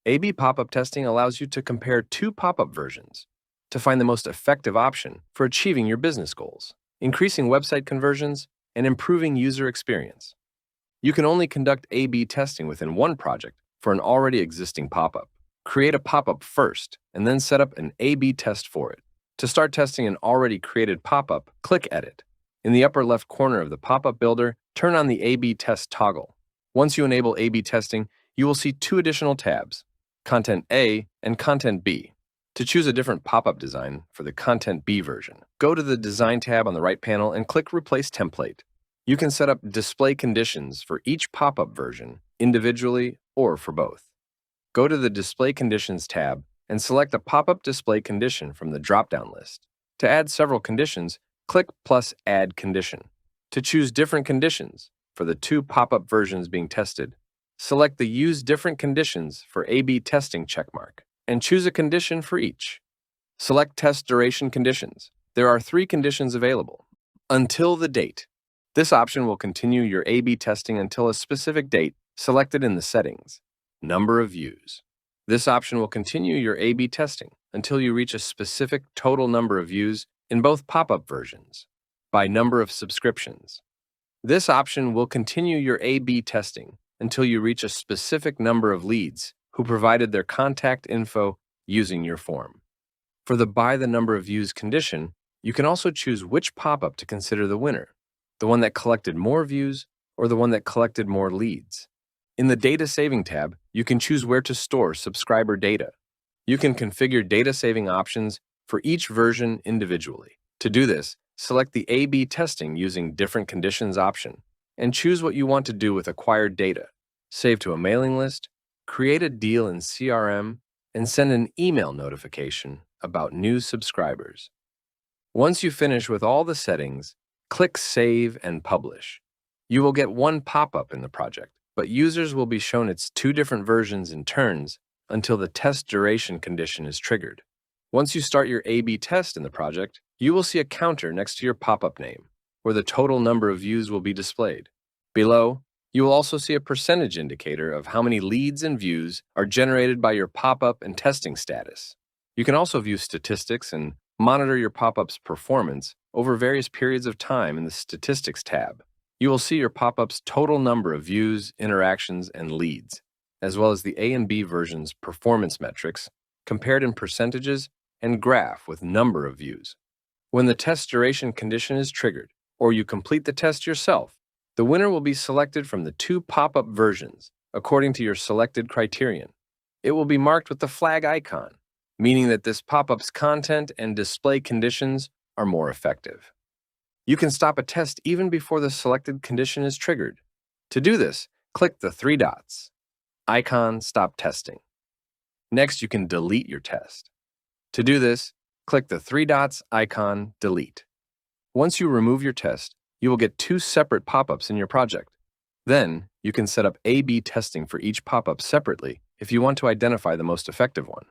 A/B pop-up testing allows you to compare two pop-up versions to find the most effective option for achieving your business goals, increasing website conversions, and improving user experience. You can only conduct A/B testing within one project for an already existing pop-up. Create a pop-up first, and then set up an A/B test for it. To start testing an already created pop-up, click Edit. In the upper left corner of the pop-up builder, turn on the A/B test toggle. Once you enable A/B testing, you will see two additional tabs, Content A and Content B. To choose a different pop-up design for the Content B version, go to the Design tab on the right panel and click Replace Template. You can set up display conditions for each pop-up version, individually or for both. Go to the Display Conditions tab and select a pop-up display condition from the drop-down list. To add several conditions, click plus Add Condition. To choose different conditions for the two pop-up versions being tested, select the Use Different Conditions for A/B Testing checkmark and choose a condition for each. Select Test Duration Conditions. There are 3 conditions available. Until the date. This option will continue your A/B testing until a specific date selected in the settings. Number of views. This option will continue your A/B testing until you reach a specific total number of views in both pop-up versions. By number of subscriptions. This option will continue your A/B testing until you reach a specific number of leads who provided their contact info using your form. For the By the number of views condition, you can also choose which pop-up to consider the winner, the one that collected more views or the one that collected more leads. In the Data Saving tab, you can choose where to store subscriber data. You can configure data saving options for each version individually. To do this, select the A/B testing using different conditions option and choose what you want to do with acquired data. Save to a mailing list, create a deal in CRM, and send an email notification about new subscribers. Once you finish with all the settings, click Save and Publish. You will get one pop-up in the project, but users will be shown its 2 different versions in turns until the test duration condition is triggered. Once you start your A/B test in the project, you will see a counter next to your pop-up name, where the total number of views will be displayed. Below, you will also see a percentage indicator of how many leads and views are generated by your pop-up and testing status. You can also view statistics and monitor your pop-up's performance over various periods of time in the Statistics tab. You will see your pop-up's total number of views, interactions, and leads, as well as the A and B version's performance metrics, compared in percentages and graph with number of views. When the test duration condition is triggered, or you complete the test yourself, the winner will be selected from the 2 pop-up versions according to your selected criterion. It will be marked with the flag icon, meaning that this pop-up's content and display conditions are more effective. You can stop a test even before the selected condition is triggered. To do this, click the 3 dots. Icon Stop Testing. Next, you can delete your test. To do this, click the 3 dots icon Delete. Once you remove your test, you will get 2 separate pop-ups in your project. Then, you can set up A/B testing for each pop-up separately if you want to identify the most effective one.